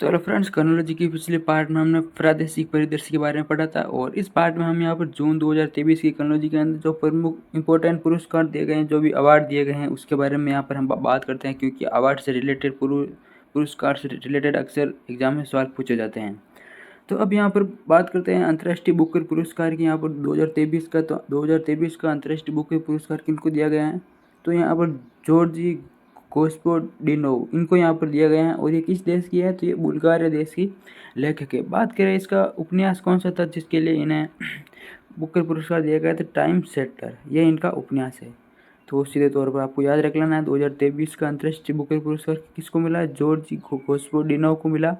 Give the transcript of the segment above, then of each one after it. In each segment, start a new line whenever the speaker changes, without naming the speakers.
तो hello friends, chronology की पिछले पार्ट में हमने प्रादेशिक परिदृश्य के बारे में पढ़ा था और इस पार्ट में हम यहाँ पर जून 2023 की क्रोनोलॉजी के अंदर जो प्रमुख इंपॉर्टेंट पुरस्कार दिए गए हैं, जो भी अवार्ड दिए गए हैं, उसके बारे में यहाँ पर हम बात करते हैं, क्योंकि अवार्ड से रिलेटेड पुरस्कार से रिलेटेड अक्सर एग्जाम में सवाल पूछे जाते हैं। तो अब यहाँ पर बात करते हैं अंतर्राष्ट्रीय बुकर पुरस्कार की। यहाँ पर 2023 का, तो 2023 का अंतर्राष्ट्रीय बुकर पुरस्कार किनको दिया गया है, तो यहाँ पर जॉर्जी गोस्पोडिनोव इनको यहाँ पर दिया गया है। और ये किस देश की है, तो ये बुल्गारिया देश की लेखक है। बात करें इसका उपन्यास कौन सा था जिसके लिए इन्हें बुकर पुरस्कार दिया गया, तो टाइम सेटर, ये इनका उपन्यास है। तो सीधे तौर पर आपको याद रख लेना है, 2023 का अंतर्राष्ट्रीय बुकर पुरस्कार किसको मिला, जॉर्जी गोस्पोडिनोव को मिला।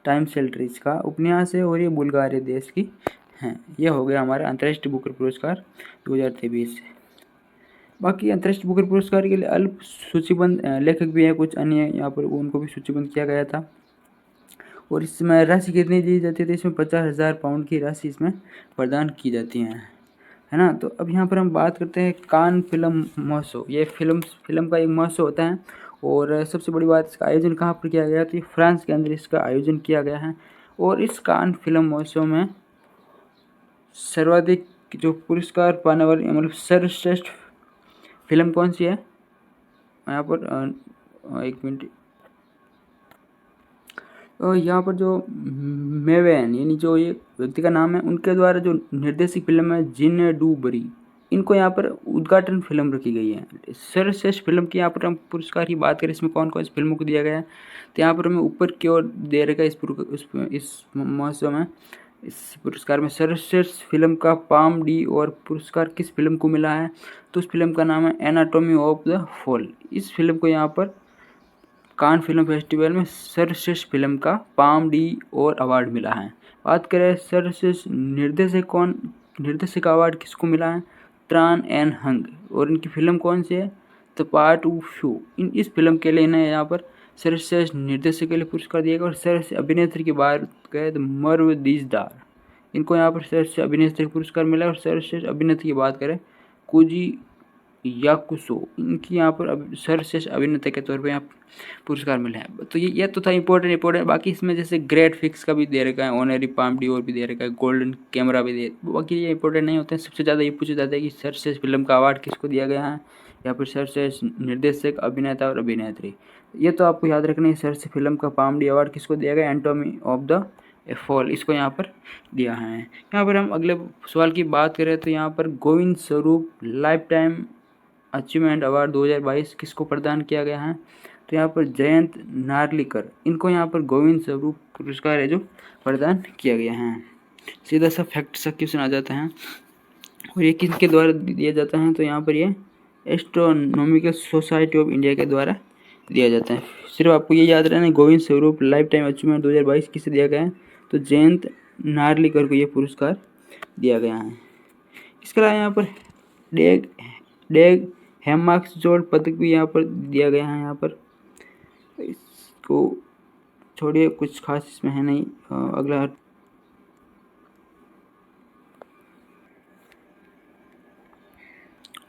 टाइम सेल्ट्रिज का उपन्यास है और ये बुल्गारिया देश की हैं। ये हो गया हमारा अंतर्राष्ट्रीय बुकर पुरस्कार 2023 से। बाकी अंतर्राष्ट्रीय बुकर पुरस्कार के लिए अल्प सूचीबद्ध लेखक भी हैं, कुछ अन्य यहाँ पर उनको भी सूचीबद्ध किया गया था। और इसमें राशि कितनी दी जाती है, इसमें 50,000 पाउंड की राशि इसमें प्रदान की जाती है ना। तो अब यहाँ पर हम बात करते हैं कान फिल्म महोत्सव। ये फिल्म का एक महोत्सव होता है और सबसे बड़ी बात, इसका आयोजन कहाँ पर किया गया, तो ये फ्रांस के अंदर इसका आयोजन किया गया है। और इस कान फिल्म महोत्सव में सर्वाधिक जो पुरस्कार पाने वाली, मतलब सर्वश्रेष्ठ फिल्म कौन सी है, यहाँ पर एक मिनट, और यहाँ पर जो मेवेन, यानी जो ये व्यक्ति का नाम है, उनके द्वारा जो निर्देशित फिल्म है जिन डू बरी, इनको यहाँ पर उद्घाटन फिल्म रखी गई है। सर्वश्रेष्ठ फिल्म की यहाँ पर हम पुरस्कार की बात करें, इसमें कौन कौन सी फिल्मों को दिया गया है, तो यहाँ पर हमें ऊपर की ओर दे रखा है इस महोत्सव में। इस पुरस्कार में सर्वश्रेष्ठ फिल्म का पाम डी और पुरस्कार किस फिल्म को मिला है, तो उस फिल्म का नाम है एनाटॉमी ऑफ द फॉल। इस फिल्म को यहाँ पर कान फिल्म फेस्टिवल में सर्वश्रेष्ठ फिल्म का पाम डी और अवार्ड मिला है। बात करें सर्वश्रेष्ठ निर्देशक अवार्ड किसको मिला है, त्रान एन हंग, और इनकी फिल्म कौन सी है, तो पार्ट ऑफ शू। इस फिल्म के लिए इन्हें यहाँ पर सर्वश्रेष्ठ निर्देशक के लिए पुरस्कार दिया गया। और सर्वश्रेष्ठ अभिनेत्री की बात करें तो मर्व दीजदार, इनको यहाँ पर सर्वश्रेष्ठ अभिनेत्री पुरस्कार मिला। और सर्वश्रेष्ठ अभिनेत्री की बात करें कुजी याकुसो, इनकी यहाँ पर सर्वश्रेष्ठ अभिनेता के तौर पे यहाँ पुरस्कार मिले हैं। तो ये तो था इम्पोर्टेंट। बाकी इसमें जैसे ग्रेट फिक्स का भी दे रखा है, ऑनरी पाम डी और भी दे रखा है, गोल्डन कैमरा भी दे, बाकी ये इंपॉर्टेंट नहीं होते हैं। सबसे ज़्यादा ये पूछा जाता है कि सर्वश्रेष्ठ फिल्म का अवार्ड किसको दिया गया है, या फिर सर्वश्रेष्ठ निर्देशक, अभिनेता और अभिनेत्री। ये तो आपको याद रखना है, सर्वश्रेष्ठ फिल्म का पाम डी अवार्ड किसको दिया गया, एंटोमी ऑफ द फॉल, इसको यहाँ पर दिया है। यहाँ पर हम अगले सवाल की बात करें तो यहाँ पर Govind Swarup life time achievement award 2022 किसको प्रदान किया गया है, तो यहाँ पर जयंत नार्लिकर, इनको यहाँ पर गोविंद स्वरूप पुरस्कार है जो प्रदान किया गया है। सीधा सा फैक्ट सा क्वेश्चन आ जाता है, और ये किसके द्वारा दिया जाता है, तो यहाँ पर ये एस्ट्रोनॉमिकल सोसाइटी ऑफ इंडिया के द्वारा दिया जाता है। सिर्फ आपको ये याद रहना है, Govind Swarup life time achievement 2022 किसे दिया गया है, तो जयंत नार्लिकर को ये पुरस्कार दिया गया है। इसके अलावा यहाँ पर डेग हेमाक्सजोल्ड पदक भी यहाँ पर दिया गया है। यहाँ पर इसको छोड़िए, कुछ खास इसमें है नहीं। अगला,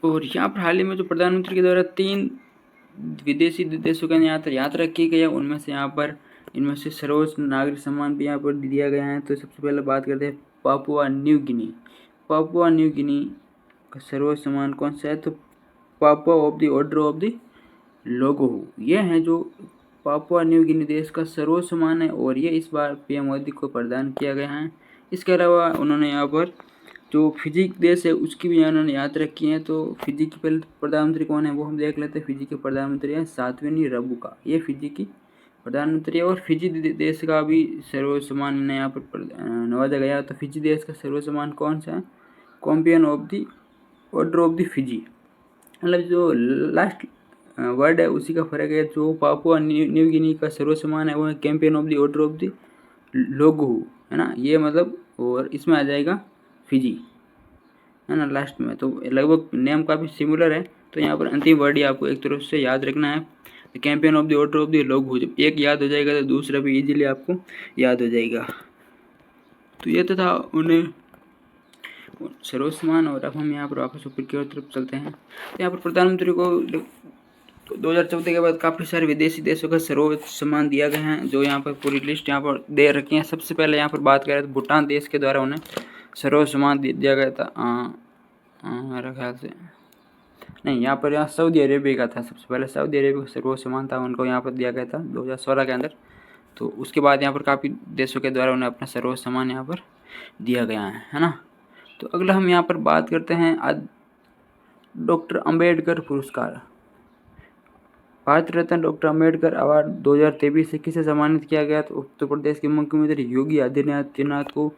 और यहाँ पर हाल ही में जो प्रधानमंत्री के द्वारा 3 विदेशी देशों के यात्रा की गई है, उनमें से यहाँ पर इनमें से सर्वोच्च नागरिक सम्मान भी यहाँ पर दिया गया है। तो सबसे पहले बात करते हैं Papua New Guinea. Papua New Guinea का सर्वोच्च सम्मान कौन सा है, तो Papua of the order of the logo, ये है जो पापुआ न्यू गिनी देश का सर्वोच्च सम्मान है, और ये इस बार पीएम मोदी को प्रदान किया गया है। इसके अलावा उन्होंने यहाँ पर जो फिजी देश है उसकी भी उन्होंने यात्रा की है। तो फिजी की पहले प्रधानमंत्री कौन है वो हम देख लेते हैं। फिजी के प्रधानमंत्री हैं सातवेनी रबुका, ये फिजी की प्रधानमंत्री है। और फिजी देश का भी सर्वोच्च सम्मान इन्हें यहाँ पर नवाजा गया। तो फिजी देश का सर्वोच्च सम्मान कौन सा है, champion of the order of the Fiji, मतलब जो लास्ट वर्ड है उसी का फर्क है। जो पापुआ न्यू गिनी का सर्वोच्च सम्मान है वो है champion of the order of the logo, है ना, ये मतलब, और इसमें आ जाएगा फिजी, है ना, लास्ट में। तो लगभग नेम काफ़ी सिमिलर है। तो यहाँ पर अंतिम वर्ड ही आपको एक तरफ से याद रखना है, champion of the order of the logo. जब एक याद हो जाएगा तो दूसरा भी इजीली आपको याद हो जाएगा। तो ये तो था उन्हें सर्वोच्च सम्मान। और अब हम यहाँ पर वापस ऊपर की ओर तरफ चलते हैं। तो यहाँ पर प्रधानमंत्री को तो 2014 के बाद काफ़ी सारे विदेशी देशों का सर्वोच्च सम्मान दिया गया है, जो यहाँ पर पूरी लिस्ट यहाँ पर दे रखी है। सबसे पहले यहाँ पर बात करें तो भूटान देश के द्वारा उन्हें सर्वोच्च सम्मान दिया गया था। मेरे ख्याल से नहीं, यहाँ सऊदी अरेबिया का था सबसे पहले। सऊदी अरेबिया का सर्वोच्च सम्मान था, उनको यहाँ पर दिया गया था 2016 के अंदर। तो उसके बाद यहाँ पर काफ़ी देशों के द्वारा उन्हें अपना सर्वोच्च सम्मान यहाँ पर दिया गया है ना। तो अगला हम यहाँ पर बात करते हैं आज डॉक्टर अंबेडकर पुरस्कार। भारत रत्न डॉक्टर अंबेडकर अवार्ड 2023 से किसे सम्मानित किया गया? तो उत्तर प्रदेश के मुख्यमंत्री योगी आदित्यनाथ को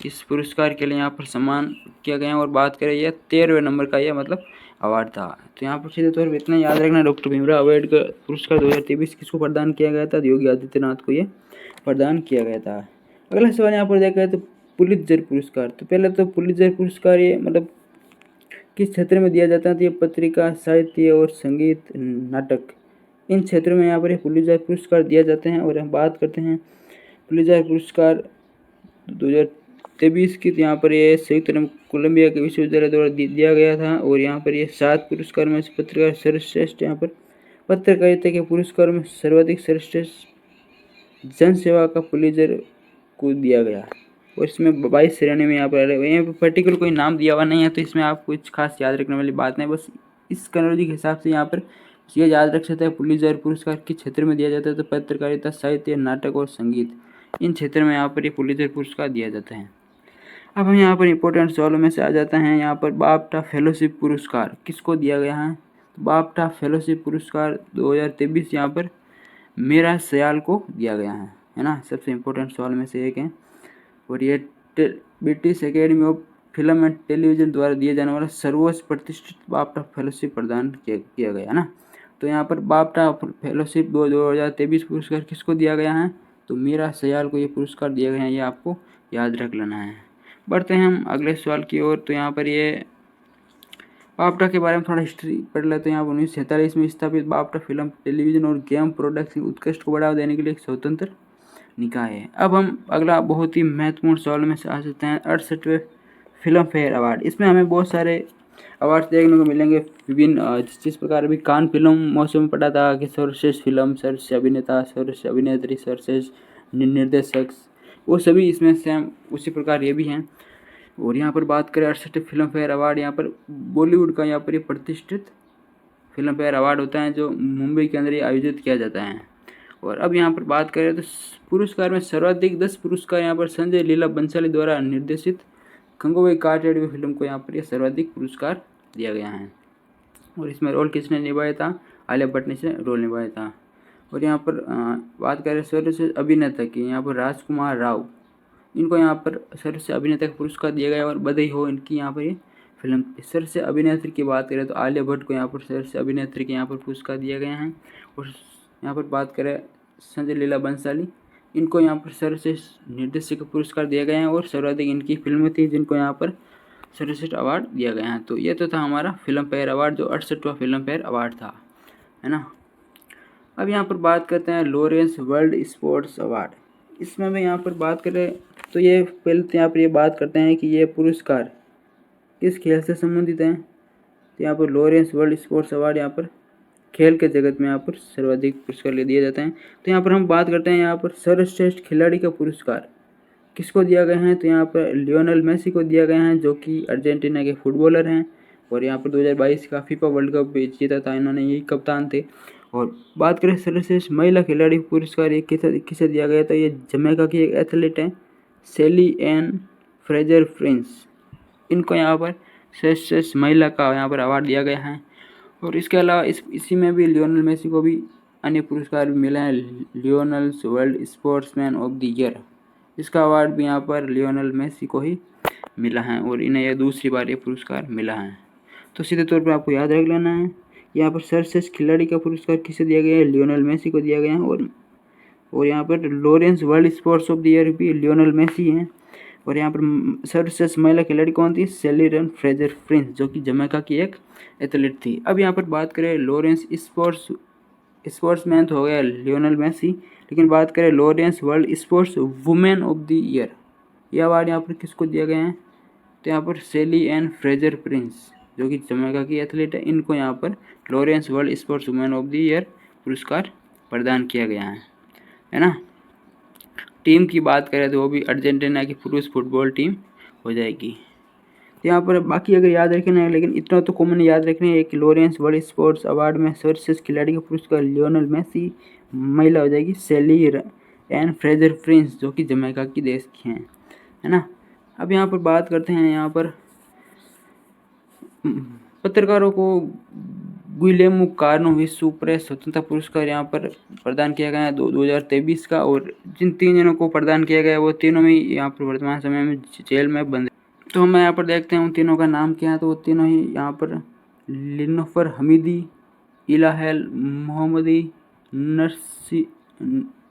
इस पुरस्कार के लिए यहाँ पर सम्मान किया गया। और बात करें यह 13वें नंबर का यह मतलब अवार्ड था। तो यहाँ पर सीधे तौर पर इतना याद रखना, डॉक्टर भीमराव अम्बेडकर पुरस्कार 2023 किसको प्रदान किया गया था? योगी आदित्यनाथ को ये प्रदान किया गया था। अगला सवाल यहाँ पर देखा है तो पुलित्जर पुरस्कार। तो पहले तो पुलित्जर पुरस्कार ये मतलब किस क्षेत्र में दिया जाता है? तो ये पत्रिका, साहित्य और संगीत, नाटक, इन क्षेत्रों में यहाँ पर पुलित्जर पुरस्कार दिया जाते हैं। और हम बात करते हैं पुलित्जर पुरस्कार 2023 की, तो यहाँ पर ये संयुक्त कोलंबिया के विश्वविद्यालय द्वारा दिया गया था। और यहाँ पर ये 7 पुरस्कार में से पत्रकार सर्वश्रेष्ठ, यहाँ पर पत्रकारिता के पुरस्कार में सर्वाधिक सर्वश्रेष्ठ जन सेवा का पुलित्जर को दिया गया। और इसमें 22 श्रेणी में यहाँ पर पर्टिकुलर कोई नाम दिया हुआ नहीं है, तो इसमें आप कुछ खास याद रखने वाली बात नहीं। बस इस क्रोनोलॉजी के हिसाब से यहाँ पर ये याद रख सकते हैं पुलित्जर पुरस्कार किस क्षेत्र में दिया जाता है? तो पत्रकारिता, साहित्य, नाटक और संगीत, इन क्षेत्र में यहाँ पर ये पुलित्जर पुरस्कार दिया जाता है। अब हम यहाँ पर इंपॉर्टेंट सवालों में से आ जाते हैं। यहाँ पर बाफ्टा फेलोशिप पुरस्कार किसको दिया गया है? तो बाफ्टा फेलोशिप पुरस्कार 2023 यहाँ पर मेरा सयाल को दिया गया है ना। सबसे इम्पोर्टेंट सवाल में से एक है। और ये British academy of film and television द्वारा दिए जाने वाला सर्वोच्च प्रतिष्ठित बाफ्टा फेलोशिप प्रदान किया गया ना। तो यहाँ पर बाफ्टा फेलोशिप 2023 पुरस्कार किसको दिया गया है? तो मीरा सयाल को ये पुरस्कार दिया गया है, ये आपको याद रख लेना है। बढ़ते हैं हम अगले सवाल की ओर। तो यहाँ पर ये बाफ्टा के बारे में थोड़ा हिस्ट्री पढ़ लेते हैं। तो यहाँ पर 1947 में स्थापित बाफ्टा फिल्म, टेलीविजन और गेम प्रोडक्शन उत्कृष्ट को बढ़ावा देने के लिए एक स्वतंत्र निकाय है। अब हम अगला बहुत ही महत्वपूर्ण सवाल में से आ सकते हैं 68वें फिल्म फेयर अवार्ड। इसमें हमें बहुत सारे अवार्ड देखने को मिलेंगे विभिन्न, जिस प्रकार अभी कान फिल्म महोत्सव में पढ़ा था कि सर्वश्रेष्ठ फिल्म, सर्वश्रेष्ठ अभिनेता, सर्वश्रेष्ठ अभिनेत्री, सर्वश्रेष्ठ निर्देशक, वो सभी इसमें सेम उसी प्रकार ये भी हैं। और यहाँ पर बात करें 68 फिल्म फेयर अवार्ड, यहाँ पर बॉलीवुड का यहाँ पर ये प्रतिष्ठित फिल्म फेयर अवार्ड होता है जो मुंबई के अंदर ये आयोजित किया जाता है। और अब यहाँ पर बात करें तो पुरस्कार में सर्वाधिक 10 पुरस्कार यहाँ पर संजय लीला बंसाली द्वारा निर्देशित गंगूबाई काटेड़वी फिल्म को यहाँ पर यह सर्वाधिक पुरस्कार दिया गया है। और इसमें रोल किसने निभाया था? आलिया भट्ट ने से रोल निभाया था। और यहाँ पर बात करें सर्वश्रेष्ठ अभिनेता की, यहाँ पर राजकुमार राव, इनको यहाँ पर सर्वश्रेष्ठ अभिनेता का पुरस्कार दिया गया। और बधाई हो इनकी यहाँ पर ये फिल्म। सर्वश्रेष्ठ अभिनेत्री की बात करें तो आलिया भट्ट को यहाँ पर सर्वश्रेष्ठ अभिनेत्री के यहाँ पर पुरस्कार दिया गया है। और यहाँ पर बात करें संजय लीला बंसाली, इनको यहाँ पर सर्वश्रेष्ठ निर्देशक का पुरस्कार दिया गया है। और सर्वाधिक इनकी फिल्में थी जिनको यहाँ पर सर्वश्रेष्ठ अवार्ड दिया गया है। तो ये तो था हमारा फिल्म फेयर अवार्ड जो 68वां फिल्म फेयर अवार्ड था, है ना। अब यहाँ पर बात करते हैं लॉरेंस वर्ल्ड स्पोर्ट्स अवार्ड। इसमें भी यहाँ पर बात करें तो ये पहले तो यहाँ पर ये बात करते हैं कि ये पुरस्कार किस खेल से संबंधित है। तो यहाँ पर लॉरेंस वर्ल्ड स्पोर्ट्स अवार्ड यहाँ पर खेल के जगत में यहाँ पर सर्वाधिक पुरस्कार ले दिए जाते हैं। तो यहाँ पर हम बात करते हैं यहाँ पर सर्वश्रेष्ठ खिलाड़ी का पुरस्कार किसको दिया गया है? तो यहाँ पर लियोनेल मेसी को दिया गया है जो कि अर्जेंटीना के फुटबॉलर हैं। और यहाँ पर 2022 का फीफा वर्ल्ड कप जीता था इन्होंने, यही कप्तान थे। और बात करें सर्वश्रेष्ठ महिला खिलाड़ी पुरस्कार ये किसे दिया गया था? ये जमैका की एक एथलीट हैं सेली एन फ्रेजर प्रिंस, इनको यहाँ पर सर्वश्रेष्ठ महिला का यहाँ पर अवार्ड दिया गया है। और इसके अलावा इसी में भी लियोनेल मेसी को भी अन्य पुरस्कार भी मिले हैं। Lionel's world sportsman of the year, इसका अवार्ड भी यहाँ पर लियोनेल मेसी को ही मिला है। और इन्हें यह दूसरी बार ये पुरस्कार मिला है। तो सीधे तौर पर आपको याद रख लेना है, यहाँ पर सर्वश्रेष्ठ खिलाड़ी का पुरस्कार किसे दिया गया है? लियोनेल मेसी को दिया गया है। और यहाँ पर Lawrence world sports of the year भी लियोनेल मेसी हैं। और यहाँ पर सर्वश्रेष्ठ महिला खिलाड़ी कौन थी? सेली एन फ्रेजर प्रिंस, जो कि जमैका की एक एथलीट थी। अब यहाँ पर बात करें लॉरेंस स्पोर्ट्समैन तो हो गया लियोनेल मेसी, लेकिन बात करें Lawrence world sports women of the year, यह अवार्ड यहाँ पर किसको दिया गया है? तो यहाँ पर सेली एन फ्रेजर प्रिंस, जो कि जमैका की एथलीट है, इनको यहाँ पर Lawrence world sports women of the year पुरस्कार प्रदान किया गया है ना। टीम की बात करें तो वो भी अर्जेंटीना की पुरुष फुटबॉल टीम हो जाएगी। तो यहाँ पर बाकी अगर याद रखना है, लेकिन इतना तो कॉमन याद रखना है कि लॉरेंस वर्ल्ड स्पोर्ट्स अवार्ड में सर्वश्रेष्ठ खिलाड़ी का पुरस्कार लियोनेल मेसी, महिला हो जाएगी सेली एंड फ्रेजर प्रिंस जो कि जमैका की देश की हैं, है ना। अब यहाँ पर बात करते हैं, यहाँ पर पत्रकारों को गुइलेमो कार्नो विश्व प्रेस स्वतंत्रता पुरस्कार यहाँ पर प्रदान किया गया है 2023 का, और जिन 3 जनों को प्रदान किया गया है वो तीनों में यहाँ पर वर्तमान समय में जेल में बंद। तो हम यहाँ पर देखते हैं उन तीनों का नाम क्या है। तो वो तीनों ही यहाँ पर लिनोफर हमीदी, इलाहेल मोहम्मदी,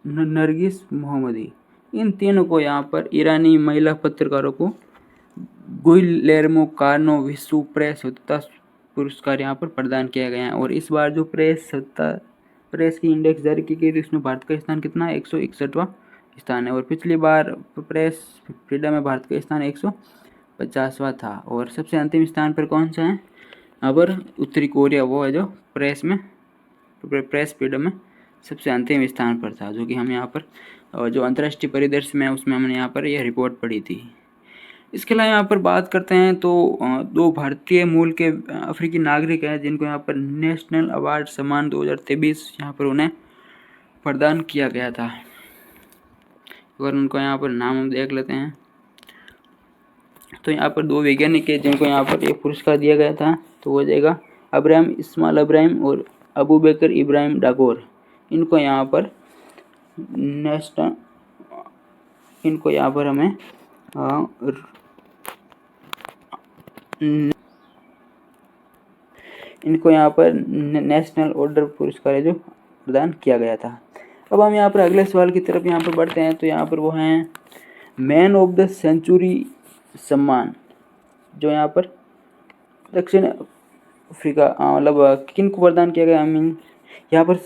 नरगिस मोहम्मदी, इन तीनों को यहाँ पर ईरानी महिला पत्रकारों को गुइलेर्मो कार्नो विश्व प्रेस स्वतंत्रता पुरस्कार यहाँ पर प्रदान किया गया है। और इस बार जो प्रेस की इंडेक्स जारी की गई थी उसमें भारत का स्थान कितना है, 161वां स्थान है। और पिछली बार प्रेस फ्रीडम में भारत का स्थान 150वां था। और सबसे अंतिम स्थान पर कौन सा है, यहाँ पर उत्तरी कोरिया, वो है जो प्रेस फ्रीडम में सबसे अंतिम स्थान पर था, जो कि हम यहाँ पर जो अंतर्राष्ट्रीय परिदृश्य में उसमें हमने यहाँ पर यह रिपोर्ट पढ़ी थी। इसके अलावा यहाँ पर बात करते हैं तो 2 भारतीय मूल के अफ्रीकी नागरिक हैं जिनको यहाँ पर नेशनल अवार्ड सम्मान 2023 यहाँ पर उन्हें प्रदान किया गया था। अगर उनको यहाँ पर नाम हम देख लेते हैं तो यहाँ पर 2 वैज्ञानिक है जिनको यहाँ पर एक पुरस्कार दिया गया था, तो हो जाएगा अब्राहम इस्माइल अब्राहिम और अबू बकर इब्राहिम डागोर। इनको यहाँ पर हमें नेशनल ऑर्डर पुरस्कार है जो प्रदान किया गया था। अब हम यहाँ पर अगले सवाल की तरफ यहाँ पर बढ़ते हैं। तो यहाँ पर वो हैं मैन ऑफ द सेंचुरी सम्मान, जो यहाँ पर दक्षिण अफ्रीका मतलब किन को प्रदान किया गया। यहाँ पर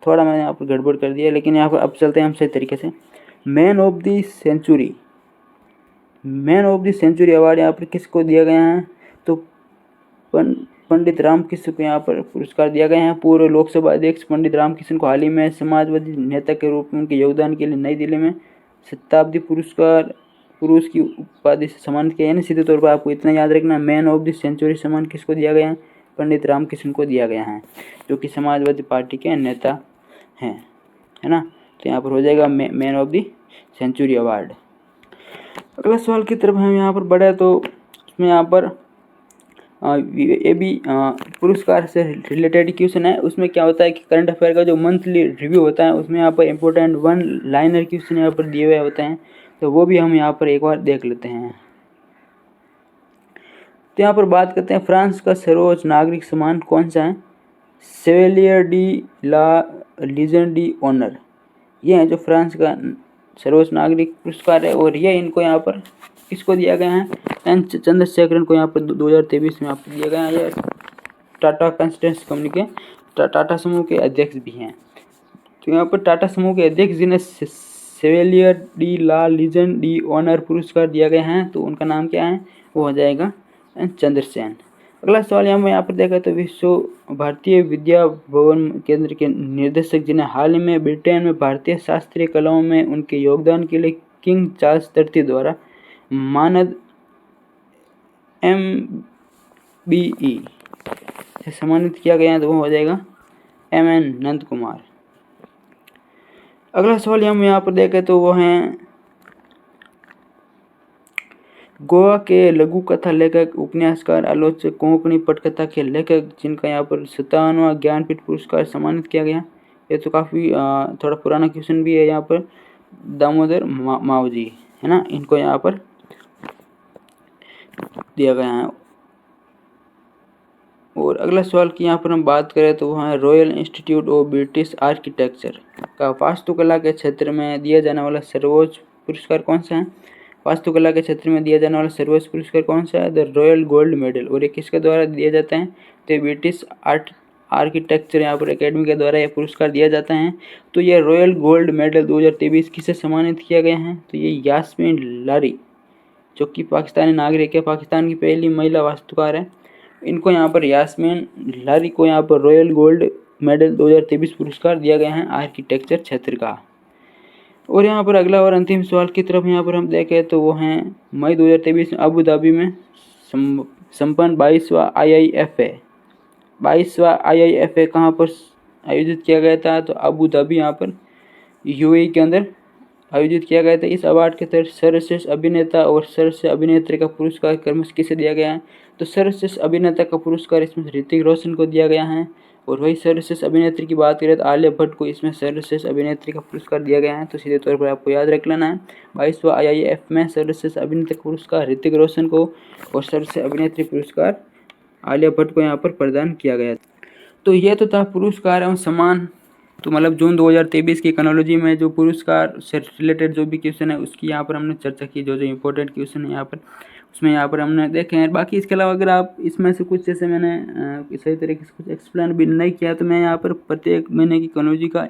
थोड़ा मैंने यहाँ पर गड़बड़ कर दिया, लेकिन यहाँ पर अब चलते हैं हम सही तरीके से। Man of the century award यहाँ पर किसको दिया गया है, तो पंडित रामकृष्ण को यहाँ पर पुरस्कार दिया गया है। पूर्व लोकसभा अध्यक्ष पंडित रामकृष्ण को हाल ही में समाजवादी नेता के रूप में उनके योगदान के लिए नई दिल्ली में शताब्दी पुरुष की उपाधि से सम्मानित किया। यानी सीधे तौर पर आपको इतना याद रखना, मैन ऑफ द सेंचुरी सम्मान किसको दिया गया है, पंडित रामकृष्ण को दिया गया है, जो कि समाजवादी पार्टी के नेता हैं, है ना। तो यहाँ पर हो जाएगा man of the century award. अगला सवाल की तरफ हम यहाँ पर बढ़े तो उसमें यहाँ पर ये भी पुरस्कार से रिलेटेड क्वेश्चन है। उसमें क्या होता है कि करंट अफेयर का जो मंथली रिव्यू होता है उसमें यहाँ पर इम्पोर्टेंट 1 लाइनर क्वेश्चन यहाँ पर दिए हुए होते हैं, तो वो भी हम यहाँ पर एक बार देख लेते हैं। तो यहाँ पर बात करते हैं फ्रांस का सर्वोच्च नागरिक सम्मान कौन सा है, शेवलियर डी ला लीजन डी ऑनर। ये है जो फ्रांस का सर्वोच्च नागरिक पुरस्कार है। और ये इनको यहाँ पर किसको दिया गया है, एन चंद्रशेखरन को यहाँ पर 2023 में आपको दिया गया है। ये टाटा कंसल्टेंसी कंपनी के टाटा समूह के अध्यक्ष भी हैं। तो यहाँ पर टाटा समूह के अध्यक्ष जिन्हें शेवलियर डी ला लीजन डी ऑनर पुरस्कार दिया गया है, तो उनका नाम क्या है, वो हो जाएगा एन चंद्रसेन। अगला सवाल यहाँ पर देखा तो विश्व भारतीय विद्या भवन केंद्र के निर्देशक जिन्हें हाल ही में ब्रिटेन में भारतीय शास्त्रीय कलाओं में उनके योगदान के लिए किंग चार्ल्स III द्वारा मानद MBE से सम्मानित किया गया है, तो वो हो जाएगा MN नंद कुमार। अगला सवाल हम यहाँ पर देखें तो वो हैं गोवा के लघु कथा लेखक, उपन्यासकार, आलोचक, कोंकणी पटकथा के लेखक जिनका यहाँ पर 57वां ज्ञानपीठ पुरस्कार सम्मानित किया गया। ये तो काफ़ी थोड़ा पुराना क्वेश्चन भी है। यहाँ पर दामोदर मावजी, है ना, इनको यहाँ पर दिया गया है। और अगला सवाल की यहाँ पर हम बात करें तो वह है royal institute of British architecture का वास्तुकला के क्षेत्र में दिया जाने वाला सर्वोच्च पुरस्कार कौन सा है, वास्तुकला के क्षेत्र में दिया जाने वाला सर्वोच्च पुरस्कार कौन सा है, द रॉयल गोल्ड मेडल। और ये किसके द्वारा दिया जाता है, तो ब्रिटिश आर्किटेक्चर यहाँ पर एकेडमी के द्वारा यह पुरस्कार दिया जाता है। तो ये रॉयल गोल्ड मेडल 2023 किसे सम्मानित किया गया है, तो ये यास्मीन लारी जो कि पाकिस्तानी नागरिक है, पाकिस्तान की पहली महिला वास्तुकार है, इनको यहाँ पर यास्मीन लारी को यहाँ पर रॉयल गोल्ड मेडल 2023 पुरस्कार दिया गया है आर्किटेक्चर क्षेत्र का। और यहाँ पर अगला और अंतिम सवाल की तरफ यहाँ पर हम देखें तो वो हैं मई 2023 में अबू धाबी में संपन्न 22वां IIFA कहाँ पर आयोजित किया गया था, तो अबू धाबी यहाँ पर UAE के अंदर आयोजित किया गया था। इस अवार्ड के तहत सर्वश्रेष्ठ अभिनेता और सर्वश्रेष्ठ अभिनेत्री का पुरस्कार क्रमशः किसे दिया गया है, तो सर्वश्रेष्ठ अभिनेता का पुरस्कार इसमें ऋतिक रोशन को दिया गया है। और वही सर्वश्रेष्ठ अभिनेत्री की बात करें तो आलिया भट्ट को इसमें सर्वश्रेष्ठ अभिनेत्री का पुरस्कार दिया गया है। तो सीधे तौर पर आपको याद रख लेना है 22वां IIF में सर्वश्रेष्ठ अभिनेता का पुरस्कार ऋतिक रोशन को और सर्वश्रेष्ठ अभिनेत्री पुरस्कार आलिया भट्ट को यहाँ पर प्रदान किया गया। तो ये तो था पुरस्कार एवं सम्मान। तो मतलब जून 2023 की इकोनॉलॉजी में जो पुरस्कार से रिलेटेड जो भी क्वेश्चन है उसकी यहाँ पर हमने चर्चा की, जो इंपॉर्टेंट क्वेश्चन है यहाँ पर उसमें यहाँ पर हमने देखे हैं। बाकी इसके अलावा अगर आप इसमें से कुछ जैसे मैंने सही तरीके से कुछ एक्सप्लेन भी नहीं किया तो मैं यहाँ पर प्रत्येक महीने की इकोनॉलॉजी का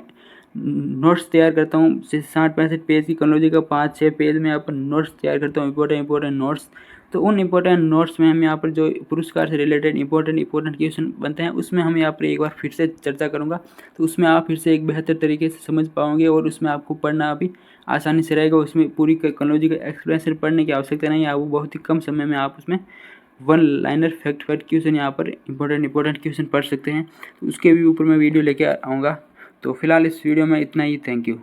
नोट्स तैयार करता हूँ। 60-65 पेज की इकोनॉलॉजी का 5-6 पेज में यहाँ पर नोट्स तैयार करता हूँ, इंपॉर्टेंट नोट्स। तो उन इंपॉर्टेंट नोट्स में हम यहाँ पर जो पुरस्कार से रिलेटेड इंपॉर्टेंट क्वेश्चन बनते हैं उसमें हम यहाँ पर एक बार फिर से चर्चा करूँगा। तो उसमें आप फिर से एक बेहतर तरीके से समझ पाओगे और उसमें आपको पढ़ना भी आसानी से रहेगा। उसमें पूरी इकोनॉलॉजी का एक्सप्लेनेशन पढ़ने की आवश्यकता नहीं है, वो बहुत ही कम समय में आप उसमें वन लाइनर फैक्ट क्वेश्चन यहाँ पर इंपॉर्टेंट क्वेश्चन पढ़ सकते हैं। तो उसके भी ऊपर मैं वीडियो लेके आऊँगा। तो फिलहाल इस वीडियो में इतना ही। Thank you.